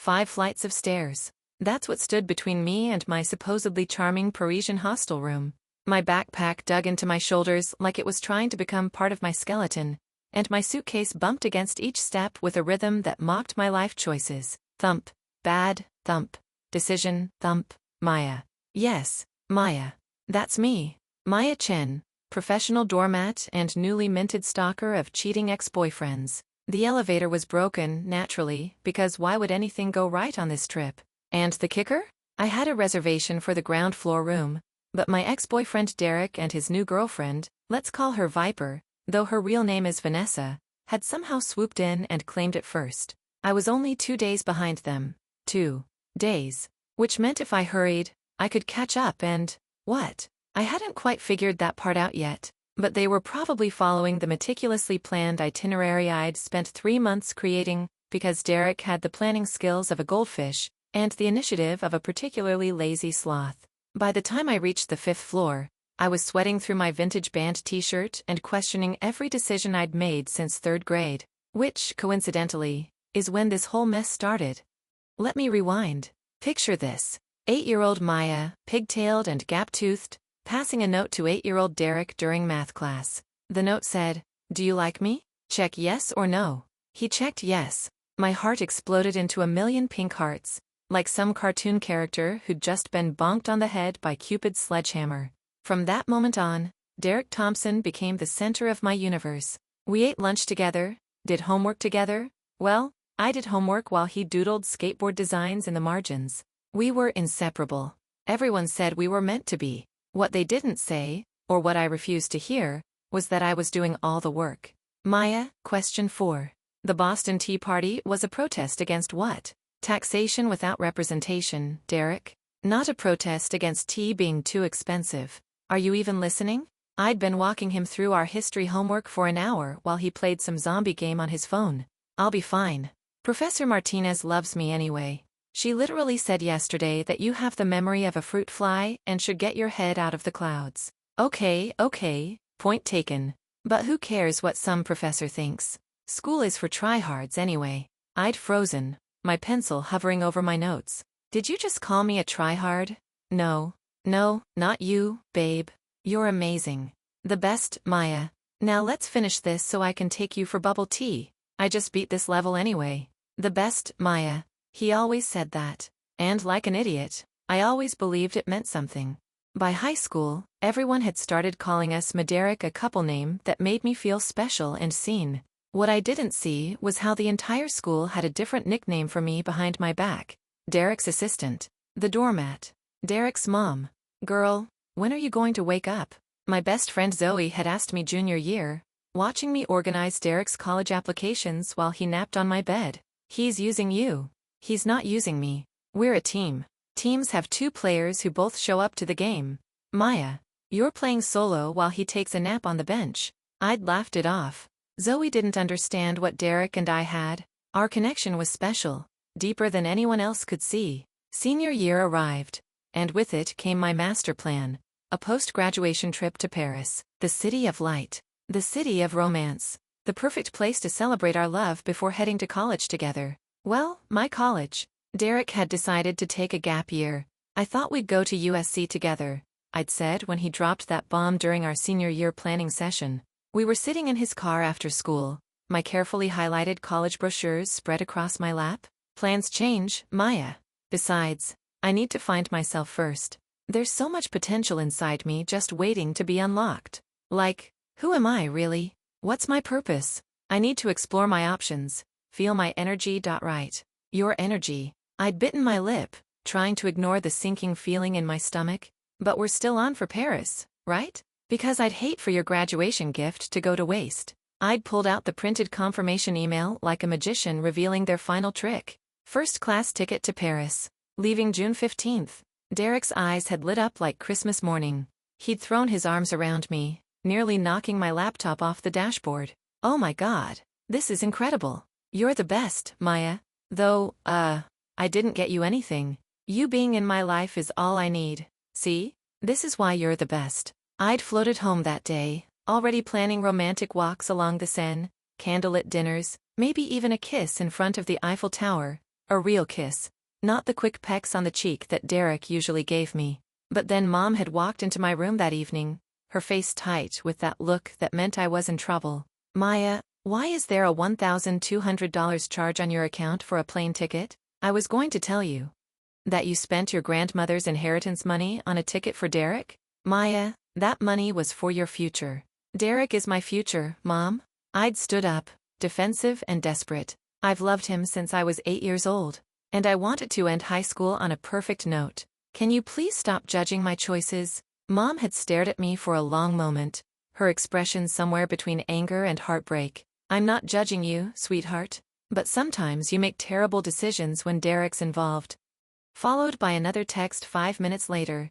5 flights of stairs. That's what stood between me and my supposedly charming Parisian hostel room. My backpack dug into my shoulders like it was trying to become part of my skeleton, and my suitcase bumped against each step with a rhythm that mocked my life choices. Thump. Bad. Thump. Decision. Thump. Maya. Yes, Maya. That's me. Maya Chen, professional doormat and newly minted stalker of cheating ex-boyfriends. The elevator was broken, naturally, because why would anything go right on this trip? And the kicker? I had a reservation for the ground floor room, but my ex-boyfriend Derek and his new girlfriend, let's call her Viper, though her real name is Vanessa, had somehow swooped in and claimed it first. I was only 2 days behind them. 2 days. Which meant if I hurried, I could catch up and, what? I hadn't quite figured that part out yet, but they were probably following the meticulously planned itinerary I'd spent 3 months creating, because Derek had the planning skills of a goldfish and the initiative of a particularly lazy sloth. By the time I reached the 5th floor, I was sweating through my vintage band t-shirt and questioning every decision I'd made since 3rd grade, which, coincidentally, is when this whole mess started. Let me rewind. Picture this. 8-year-old Maya, pigtailed and gap-toothed, passing a note to 8-year-old Derek during math class. The note said, "Do you like me? Check yes or no." He checked yes. My heart exploded into a million pink hearts, like some cartoon character who'd just been bonked on the head by Cupid's sledgehammer. From that moment on, Derek Thompson became the center of my universe. We ate lunch together, did homework together. Well, I did homework while he doodled skateboard designs in the margins. We were inseparable. Everyone said we were meant to be. What they didn't say, or what I refused to hear, was that I was doing all the work. Maya, question 4. The Boston Tea Party was a protest against what? Taxation without representation, Derek. Not a protest against tea being too expensive. Are you even listening? I'd been walking him through our history homework for an hour while he played some zombie game on his phone. I'll be fine. Professor Martinez loves me anyway. She literally said yesterday that you have the memory of a fruit fly and should get your head out of the clouds. Okay, point taken. But who cares what some professor thinks? School is for tryhards anyway. I'd frozen, my pencil hovering over my notes. Did you just call me a tryhard? No, not you, babe. You're amazing. The best, Maya. Now let's finish this so I can take you for bubble tea. I just beat this level anyway. The best, Maya. He always said that. And like an idiot, I always believed it meant something. By high school, everyone had started calling us Derek, a couple name that made me feel special and seen. What I didn't see was how the entire school had a different nickname for me behind my back. Derek's assistant. The doormat. Derek's mom. Girl, when are you going to wake up? My best friend Zoe had asked me junior year, watching me organize Derek's college applications while he napped on my bed. He's using you. He's not using me. We're a team. Teams have 2 players who both show up to the game. Maya, you're playing solo while he takes a nap on the bench. I'd laughed it off. Zoe didn't understand what Derek and I had. Our connection was special, deeper than anyone else could see. Senior year arrived, and with it came my master plan, a post-graduation trip to Paris, the city of light, the city of romance, the perfect place to celebrate our love before heading to college together. Well, my college. Derek had decided to take a gap year. I thought we'd go to USC together, I'd said when he dropped that bomb during our senior year planning session. We were sitting in his car after school, my carefully highlighted college brochures spread across my lap. Plans change, Maya. Besides, I need to find myself first. There's so much potential inside me just waiting to be unlocked. Like, who am I really? What's my purpose? I need to explore my options. Feel my energy. Right. Your energy. I'd bitten my lip, trying to ignore the sinking feeling in my stomach. But we're still on for Paris, right? Because I'd hate for your graduation gift to go to waste. I'd pulled out the printed confirmation email like a magician revealing their final trick. First-class ticket to Paris. Leaving June 15th. Derek's eyes had lit up like Christmas morning. He'd thrown his arms around me, nearly knocking my laptop off the dashboard. Oh my God. This is incredible. You're the best, Maya. Though, I didn't get you anything. You being in my life is all I need. See? This is why you're the best. I'd floated home that day, already planning romantic walks along the Seine, candlelit dinners, maybe even a kiss in front of the Eiffel Tower, A real kiss. Not the quick pecks on the cheek that Derek usually gave me. But then Mom had walked into my room that evening, her face tight with that look that meant I was in trouble. Maya, why is there a $1,200 charge on your account for a plane ticket? I was going to tell you that you spent your grandmother's inheritance money on a ticket for Derek? Maya, that money was for your future. Derek is my future, Mom. I'd stood up, defensive and desperate. I've loved him since I was 8 years old. And I wanted to end high school on a perfect note. Can you please stop judging my choices? Mom had stared at me for a long moment, her expression somewhere between anger and heartbreak. I'm not judging you, sweetheart. But sometimes you make terrible decisions when Derek's involved. Followed by another text 5 minutes later.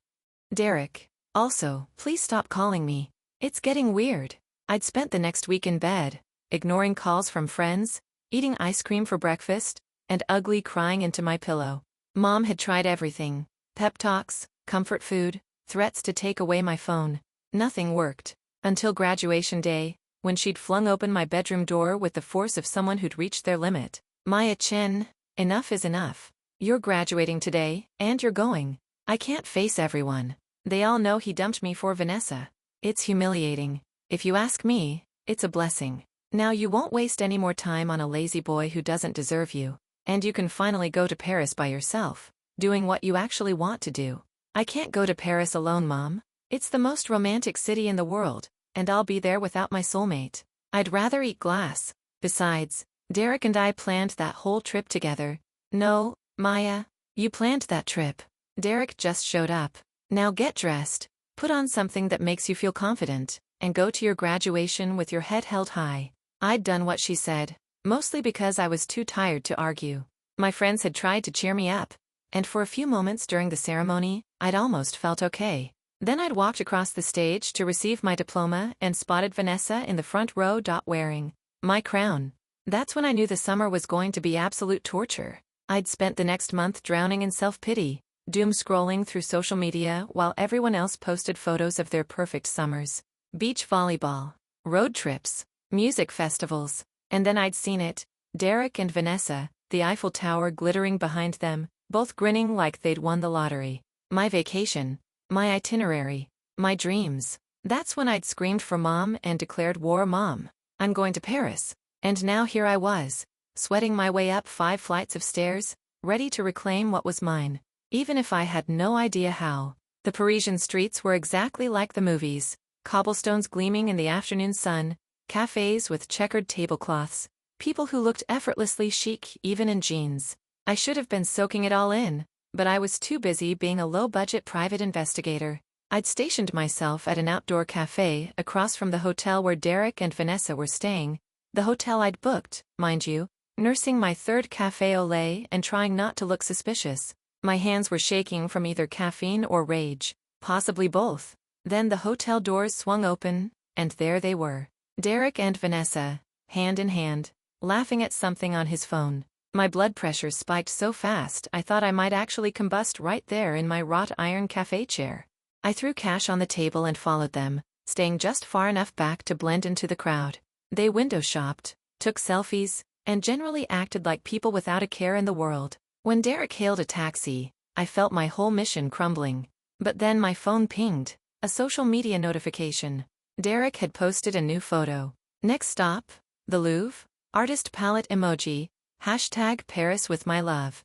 Derek. Also, please stop calling me. It's getting weird. I'd spent the next week in bed, ignoring calls from friends, eating ice cream for breakfast, and ugly crying into my pillow. Mom had tried everything. Pep talks, comfort food, threats to take away my phone. Nothing worked. Until graduation day, when she'd flung open my bedroom door with the force of someone who'd reached their limit. Maya Chen, enough is enough. You're graduating today, and you're going. I can't face everyone. They all know he dumped me for Vanessa. It's humiliating. If you ask me, it's a blessing. Now you won't waste any more time on a lazy boy who doesn't deserve you. And you can finally go to Paris by yourself, doing what you actually want to do. I can't go to Paris alone, Mom. It's the most romantic city in the world, and I'll be there without my soulmate. I'd rather eat glass. Besides, Derek and I planned that whole trip together. No, Maya, you planned that trip. Derek just showed up. Now get dressed, put on something that makes you feel confident, and go to your graduation with your head held high. I'd done what she said, mostly because I was too tired to argue. My friends had tried to cheer me up, and for a few moments during the ceremony, I'd almost felt okay. Then I'd walked across the stage to receive my diploma and spotted Vanessa in the front row wearing my crown. That's when I knew the summer was going to be absolute torture. I'd spent the next month drowning in self-pity, doom scrolling through social media while everyone else posted photos of their perfect summers. Beach volleyball, road trips, music festivals. And then I'd seen it, Derek and Vanessa, the Eiffel Tower glittering behind them, both grinning like they'd won the lottery. My vacation, my itinerary, my dreams. That's when I'd screamed for Mom and declared war. Mom, I'm going to Paris. And now here I was, sweating my way up 5 flights of stairs, ready to reclaim what was mine, even if I had no idea how. The Parisian streets were exactly like the movies, cobblestones gleaming in the afternoon sun, cafes with checkered tablecloths, people who looked effortlessly chic even in jeans. I should have been soaking it all in, but I was too busy being a low-budget private investigator. I'd stationed myself at an outdoor cafe across from the hotel where Derek and Vanessa were staying, the hotel I'd booked, mind you, nursing my 3rd café au lait and trying not to look suspicious. My hands were shaking from either caffeine or rage, possibly both. Then the hotel doors swung open, and there they were. Derek and Vanessa, hand in hand, laughing at something on his phone. My blood pressure spiked so fast I thought I might actually combust right there in my wrought iron cafe chair. I threw cash on the table and followed them, staying just far enough back to blend into the crowd. They window shopped, took selfies, and generally acted like people without a care in the world. When Derek hailed a taxi, I felt my whole mission crumbling. But then my phone pinged, a social media notification. Derek had posted a new photo. Next stop, the Louvre, artist palette emoji, hashtag Paris with my love.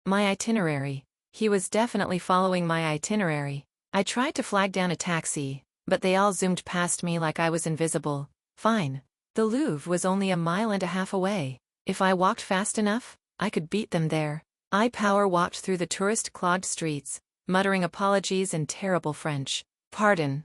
My itinerary. He was definitely following my itinerary. I tried to flag down a taxi, but they all zoomed past me like I was invisible. Fine. The Louvre was only a mile and a half away. If I walked fast enough, I could beat them there. I power walked through the tourist-clogged streets, muttering apologies in terrible French. Pardon,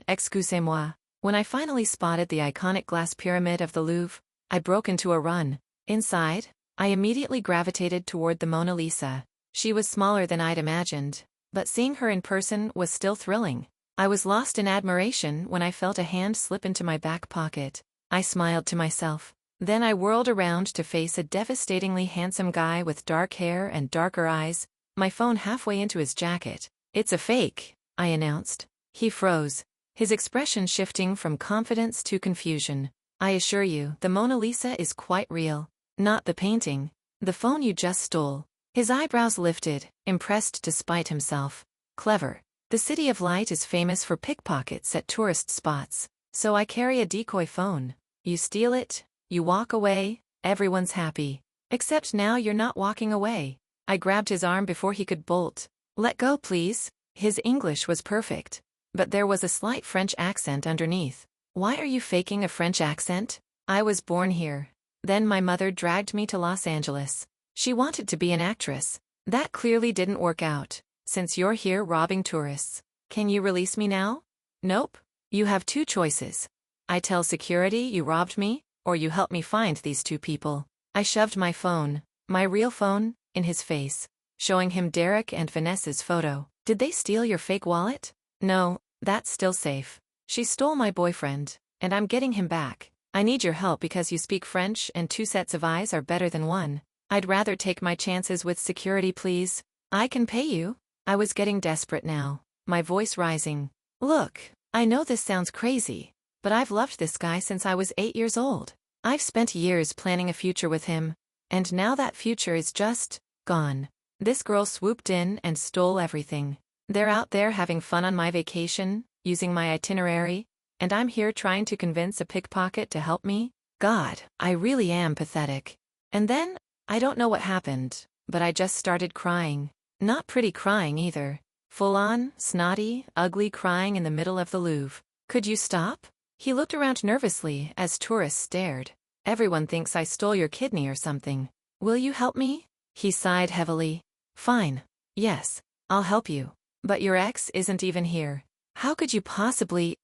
excusez-moi. When I finally spotted the iconic glass pyramid of the Louvre, I broke into a run. Inside, I immediately gravitated toward the Mona Lisa. She was smaller than I'd imagined, but seeing her in person was still thrilling. I was lost in admiration when I felt a hand slip into my back pocket. I smiled to myself. Then I whirled around to face a devastatingly handsome guy with dark hair and darker eyes, my phone halfway into his jacket. It's a fake, I announced. He froze, his expression shifting from confidence to confusion. I assure you, the Mona Lisa is quite real. Not the painting, The phone you just stole. His eyebrows lifted, impressed despite himself. Clever. The City of Light is famous for pickpockets at tourist spots, so I carry a decoy phone. You steal it, you walk away, everyone's happy. Except now you're not walking away. I grabbed his arm before he could bolt. Let go, please. His English was perfect, but there was a slight French accent underneath. Why are you faking a French accent? I was born here. Then my mother dragged me to Los Angeles. She wanted to be an actress. That clearly didn't work out. Since you're here robbing tourists, can you release me now? Nope. You have two choices. I tell security you robbed me, or you help me find these two people. I shoved my phone, my real phone, in his face, showing him Derek and Vanessa's photo. Did they steal your fake wallet? No, that's still safe. She stole my boyfriend, and I'm getting him back. I need your help because you speak French and 2 sets of eyes are better than 1. I'd rather take my chances with security, please. I can pay you. I was getting desperate now, my voice rising. Look, I know this sounds crazy, but I've loved this guy since I was 8 years old. I've spent years planning a future with him, and now that future is just gone. This girl swooped in and stole everything. They're out there having fun on my vacation, using my itinerary, and I'm here trying to convince a pickpocket to help me? God, I really am pathetic. And then, I don't know what happened, but I just started crying. Not pretty crying either. Full-on, snotty, ugly crying in the middle of the Louvre. Could you stop? He looked around nervously as tourists stared. Everyone thinks I stole your kidney or something. Will you help me? He sighed heavily. Fine. Yes, I'll help you. But your ex isn't even here. How could you possibly?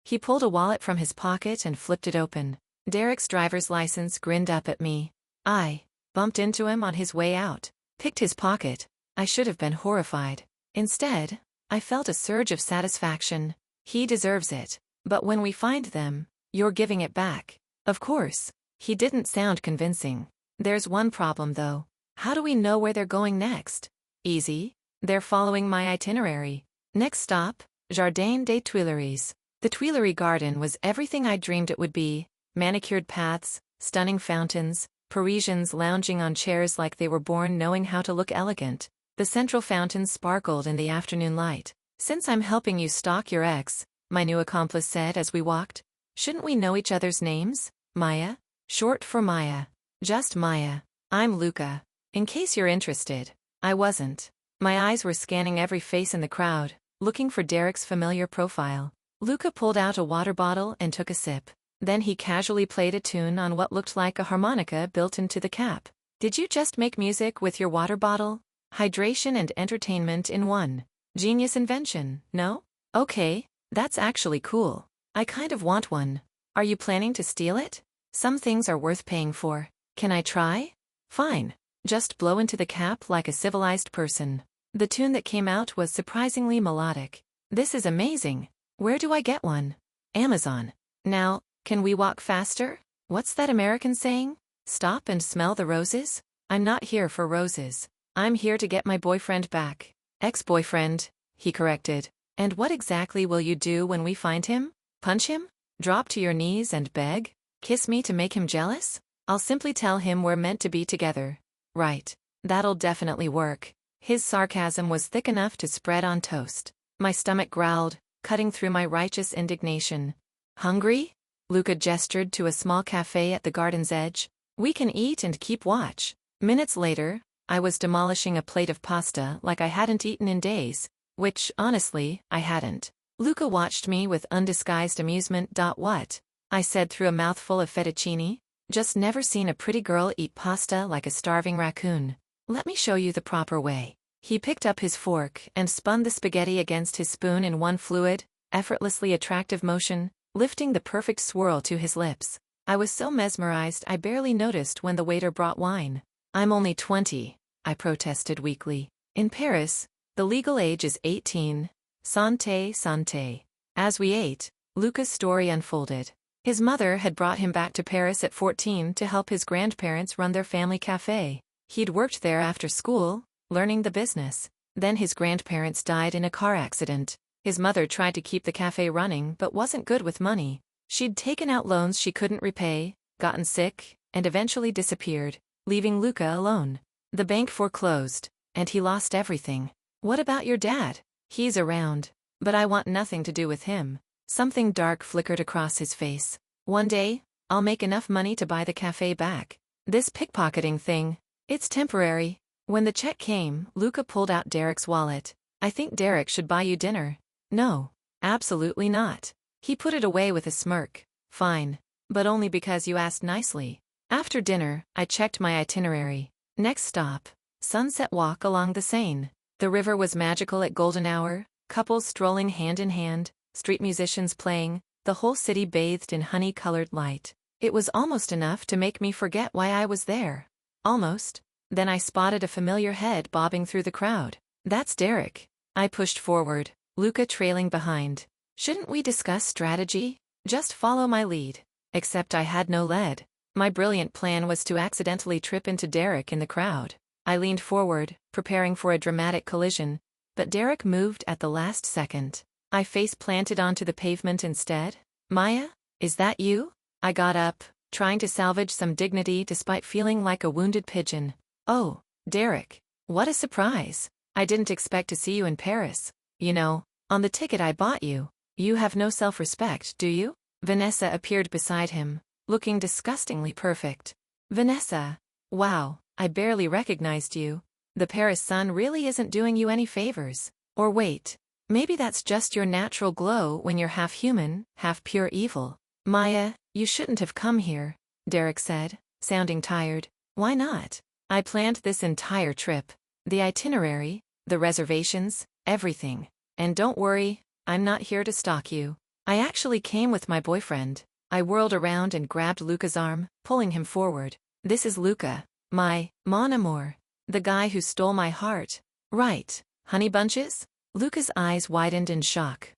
He pulled a wallet from his pocket and flipped it open. Derek's driver's license grinned up at me. I bumped into him on his way out, picked his pocket. I should have been horrified. Instead, I felt a surge of satisfaction. He deserves it. But when we find them, you're giving it back. Of course. He didn't sound convincing. There's one problem though. How do we know where they're going next? Easy. They're following my itinerary. Next stop, Jardin des Tuileries. The Tuileries garden was everything I dreamed it would be. Manicured paths, stunning fountains, Parisians lounging on chairs like they were born knowing how to look elegant. The central fountain sparkled in the afternoon light. Since I'm helping you stalk your ex, my new accomplice said as we walked, shouldn't we know each other's names? Maya? Short for Maya. Just Maya. I'm Luca. In case you're interested. I wasn't. My eyes were scanning every face in the crowd, looking for Derek's familiar profile. Luca pulled out a water bottle and took a sip. Then he casually played a tune on what looked like a harmonica built into the cap. Did you just make music with your water bottle? Hydration and entertainment in one. Genius invention, no? Okay, that's actually cool. I kind of want one. Are you planning to steal it? Some things are worth paying for. Can I try? Fine. Just blow into the cap like a civilized person. The tune that came out was surprisingly melodic. This is amazing. Where do I get one? Amazon. Now, can we walk faster? What's that American saying? Stop and smell the roses? I'm not here for roses. I'm here to get my boyfriend back. Ex-boyfriend, he corrected. And what exactly will you do when we find him? Punch him? Drop to your knees and beg? Kiss me to make him jealous? I'll simply tell him we're meant to be together. Right. That'll definitely work. His sarcasm was thick enough to spread on toast. My stomach growled, cutting through my righteous indignation. Hungry? Luca gestured to a small cafe at the garden's edge. We can eat and keep watch. Minutes later, I was demolishing a plate of pasta like I hadn't eaten in days, which, honestly, I hadn't. Luca watched me with undisguised amusement. What? I said through a mouthful of fettuccine. Just never seen a pretty girl eat pasta like a starving raccoon. Let me show you the proper way. He picked up his fork and spun the spaghetti against his spoon in one fluid, effortlessly attractive motion, lifting the perfect swirl to his lips. I was so mesmerized I barely noticed when the waiter brought wine. I'm only 20, I protested weakly. In Paris, the legal age is 18. Santé, santé. As we ate, Luca's story unfolded. His mother had brought him back to Paris at 14 to help his grandparents run their family cafe. He'd worked there after school, learning the business. Then his grandparents died in a car accident. His mother tried to keep the cafe running but wasn't good with money. She'd taken out loans she couldn't repay, gotten sick, and eventually disappeared. leaving Luca alone. The bank foreclosed, and he lost everything. What about your dad? He's around, but I want nothing to do with him. Something dark flickered across his face. One day, I'll make enough money to buy the cafe back. This pickpocketing thing, it's temporary. When the check came, Luca pulled out Derek's wallet. I think Derek should buy you dinner. No, absolutely not. He put it away with a smirk. Fine, but only because you asked nicely. After dinner, I checked my itinerary. Next stop, sunset walk along the Seine. The river was magical at golden hour, couples strolling hand in hand, street musicians playing, the whole city bathed in honey-colored light. It was almost enough to make me forget why I was there. Almost. Then I spotted a familiar head bobbing through the crowd. That's Derek. I pushed forward, Luca trailing behind. Shouldn't we discuss strategy? Just follow my lead. Except I had no lead. My brilliant plan was to accidentally trip into Derek in the crowd. I leaned forward, preparing for a dramatic collision, but Derek moved at the last second. I face-planted onto the pavement instead. Maya, is that you? I got up, trying to salvage some dignity despite feeling like a wounded pigeon. Oh, Derek. What a surprise. I didn't expect to see you in Paris. You know, on the ticket I bought you. You have no self-respect, do you? Vanessa appeared beside him, looking disgustingly perfect. Vanessa. Wow, I barely recognized you. The Paris sun really isn't doing you any favors. Or wait, maybe that's just your natural glow when you're half human, half pure evil. Maya, you shouldn't have come here, Derek said, sounding tired. Why not? I planned this entire trip. The itinerary, the reservations, everything. And don't worry, I'm not here to stalk you. I actually came with my boyfriend. I whirled around and grabbed Luca's arm, pulling him forward. This is Luca, my mon amour. The guy who stole my heart. Right, honey bunches? Luca's eyes widened in shock.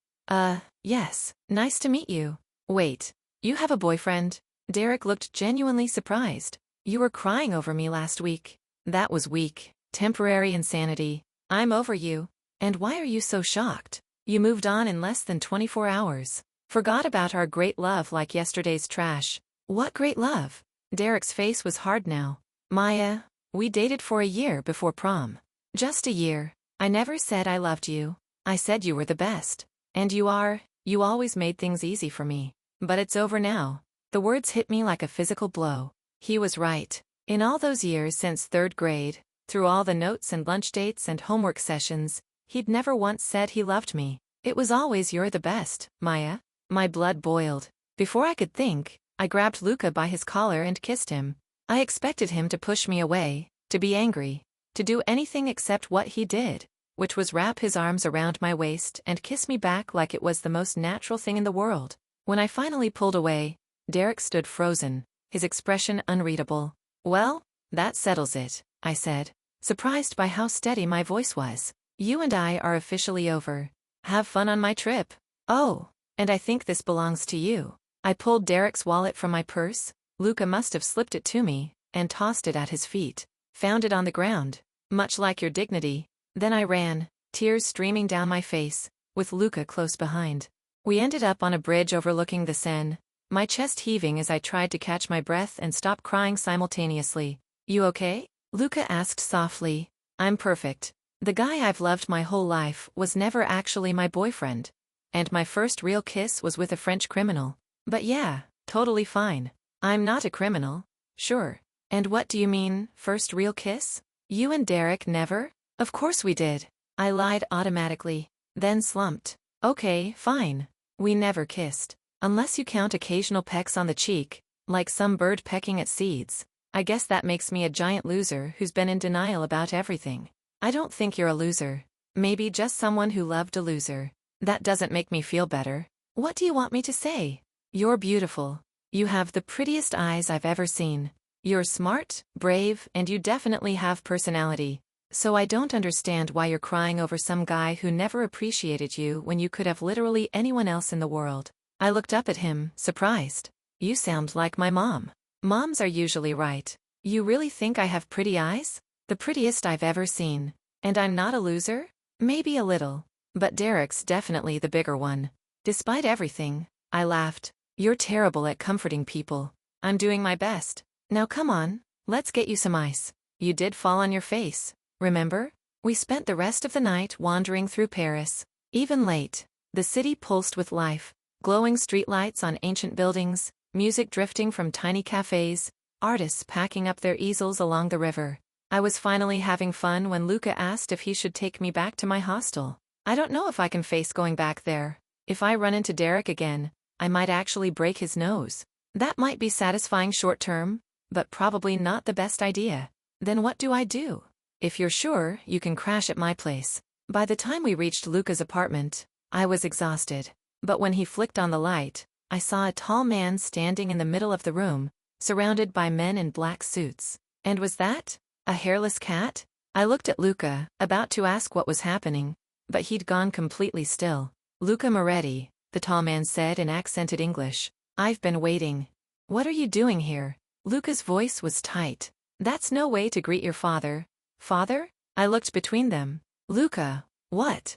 Yes, nice to meet you. Wait, you have a boyfriend? Derek looked genuinely surprised. You were crying over me last week. That was weak. Temporary insanity. I'm over you. And why are you so shocked? You moved on in less than 24 hours. Forgot about our great love like yesterday's trash. What great love? Derek's face was hard now. Maya, we dated for a year before prom. Just a year. I never said I loved you. I said you were the best. And you are. You always made things easy for me. But it's over now. The words hit me like a physical blow. He was right. In all those years since third grade, through all the notes and lunch dates and homework sessions, he'd never once said he loved me. It was always you're the best, Maya. My blood boiled. Before I could think, I grabbed Luca by his collar and kissed him. I expected him to push me away, to be angry, to do anything except what he did, which was wrap his arms around my waist and kiss me back like it was the most natural thing in the world. When I finally pulled away, Derek stood frozen, his expression unreadable. Well, that settles it, I said, surprised by how steady my voice was. You and I are officially over. Have fun on my trip. Oh, and I think this belongs to you. I pulled Derek's wallet from my purse. Luca must have slipped it to me, and tossed it at his feet. Found it on the ground. Much like your dignity. Then I ran, tears streaming down my face, with Luca close behind. We ended up on a bridge overlooking the Seine, my chest heaving as I tried to catch my breath and stop crying simultaneously. You okay? Luca asked softly. I'm perfect. The guy I've loved my whole life was never actually my boyfriend. And my first real kiss was with a French criminal. But yeah, totally fine. I'm not a criminal. Sure. And what do you mean, first real kiss? You and Derek never? Of course we did. I lied automatically, then slumped. Okay, fine. We never kissed. Unless you count occasional pecks on the cheek, like some bird pecking at seeds. I guess that makes me a giant loser who's been in denial about everything. I don't think you're a loser. Maybe just someone who loved a loser. That doesn't make me feel better. What do you want me to say? You're beautiful. You have the prettiest eyes I've ever seen. You're smart, brave, and you definitely have personality. So I don't understand why you're crying over some guy who never appreciated you when you could have literally anyone else in the world. I looked up at him, surprised. You sound like my mom. Moms are usually right. You really think I have pretty eyes? The prettiest I've ever seen. And I'm not a loser? Maybe a little. But Derek's definitely the bigger one. Despite everything, I laughed. You're terrible at comforting people. I'm doing my best. Now come on, Let's get you some ice. You did fall on your face, remember? We spent the rest of the night wandering through Paris. Even late, the city pulsed with life. Glowing streetlights on ancient buildings, music drifting from tiny cafes, artists packing up their easels along the river. I was finally having fun when Luca asked if he should take me back to my hostel. I don't know if I can face going back there. If I run into Derek again, I might actually break his nose. That might be satisfying short term, but probably not the best idea. Then what do I do? If you're sure, you can crash at my place. By the time we reached Luca's apartment, I was exhausted. But when he flicked on the light, I saw a tall man standing in the middle of the room, surrounded by men in black suits. And was that a hairless cat? I looked at Luca, about to ask what was happening, but he'd gone completely still. Luca Moretti, the tall man said in accented English. I've been waiting. What are you doing here? Luca's voice was tight. That's no way to greet your father. Father? I looked between them. Luca, what?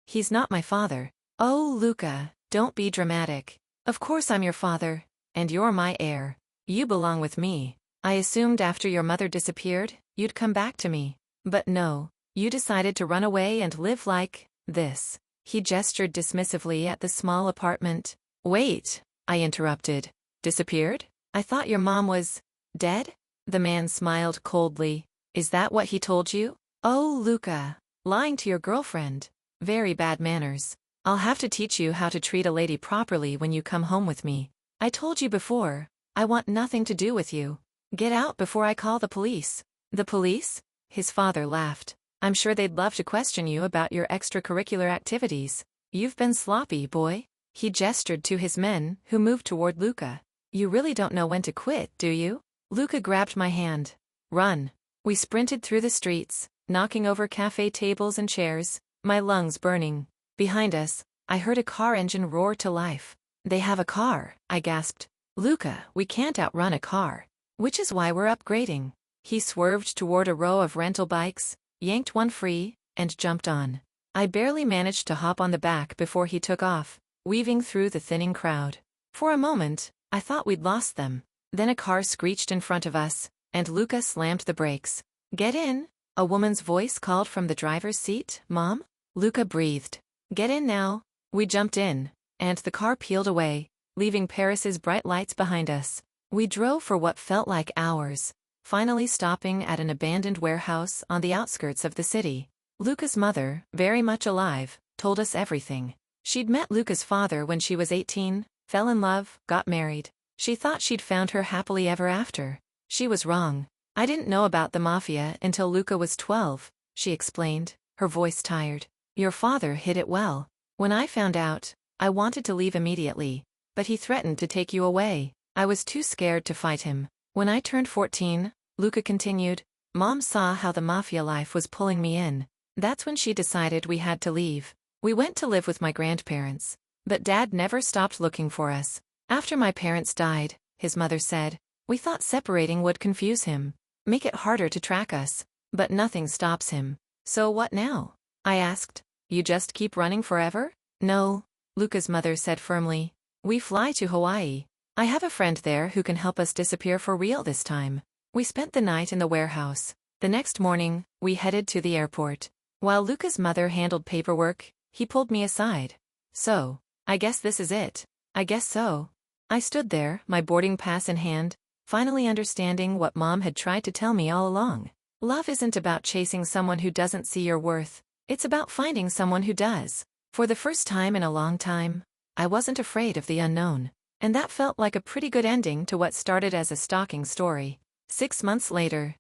He's not my father. Oh, Luca, don't be dramatic. Of course I'm your father, and you're my heir. You belong with me. I assumed after your mother disappeared, you'd come back to me. But no, you decided to run away and live like this. He gestured dismissively at the small apartment. Wait, I interrupted. Disappeared? I thought your mom was dead? The man smiled coldly. Is that what he told you? Oh, Luca, lying to your girlfriend. Very bad manners. I'll have to teach you how to treat a lady properly when you come home with me. I told you before, I want nothing to do with you. Get out before I call the police. The police? His father laughed. I'm sure they'd love to question you about your extracurricular activities. You've been sloppy, boy. He gestured to his men, who moved toward Luca. You really don't know when to quit, do you? Luca grabbed my hand. Run. We sprinted through the streets, knocking over cafe tables and chairs, my lungs burning. Behind us, I heard a car engine roar to life. They have a car, I gasped. Luca, we can't outrun a car. Which is why we're upgrading. He swerved toward a row of rental bikes, yanked one free, and jumped on. I barely managed to hop on the back before he took off, weaving through the thinning crowd. For a moment, I thought we'd lost them. Then a car screeched in front of us, and Luca slammed the brakes. Get in, a woman's voice called from the driver's seat. Mom? Luca breathed. Get in now. We jumped in, and the car peeled away, leaving Paris's bright lights behind us. We drove for what felt like hours, finally stopping at an abandoned warehouse on the outskirts of the city. Luca's mother, very much alive, told us everything. She'd met Luca's father when she was 18, fell in love, got married. She thought she'd found her happily ever after. She was wrong. I didn't know about the mafia until Luca was 12, she explained, her voice tired. Your father hid it well. When I found out, I wanted to leave immediately, but he threatened to take you away. I was too scared to fight him. When I turned 14, Luca continued, Mom saw how the mafia life was pulling me in. That's when she decided we had to leave. We went to live with my grandparents, but Dad never stopped looking for us. After my parents died, his mother said, we thought separating would confuse him, make it harder to track us, but nothing stops him. So what now? I asked. You just keep running forever? No, Luca's mother said firmly. We fly to Hawaii. I have a friend there who can help us disappear for real this time. We spent the night in the warehouse. The next morning, we headed to the airport. While Luca's mother handled paperwork, he pulled me aside. So, I guess this is it. I guess so. I stood there, my boarding pass in hand, finally understanding what Mom had tried to tell me all along. Love isn't about chasing someone who doesn't see your worth. It's about finding someone who does. For the first time in a long time, I wasn't afraid of the unknown. And that felt like a pretty good ending to what started as a stalking story. 6 months later,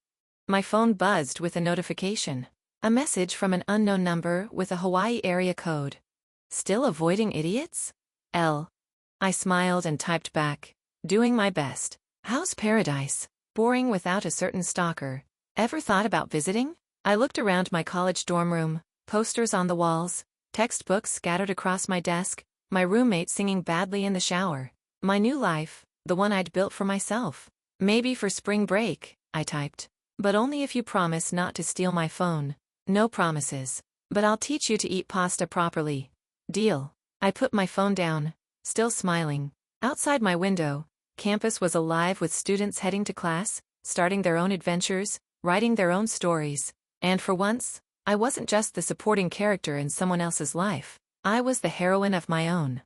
my phone buzzed with a notification. A message from an unknown number with a Hawaii area code. Still avoiding idiots? L. I smiled and typed back, doing my best. How's paradise? Boring without a certain stalker. Ever thought about visiting? I looked around my college dorm room, posters on the walls, textbooks scattered across my desk, my roommate singing badly in the shower. My new life, the one I'd built for myself. Maybe for spring break, I typed. But only if you promise not to steal my phone. No promises. But I'll teach you to eat pasta properly. Deal. I put my phone down, still smiling. Outside my window, campus was alive with students heading to class, starting their own adventures, writing their own stories. And for once, I wasn't just the supporting character in someone else's life. I was the heroine of my own.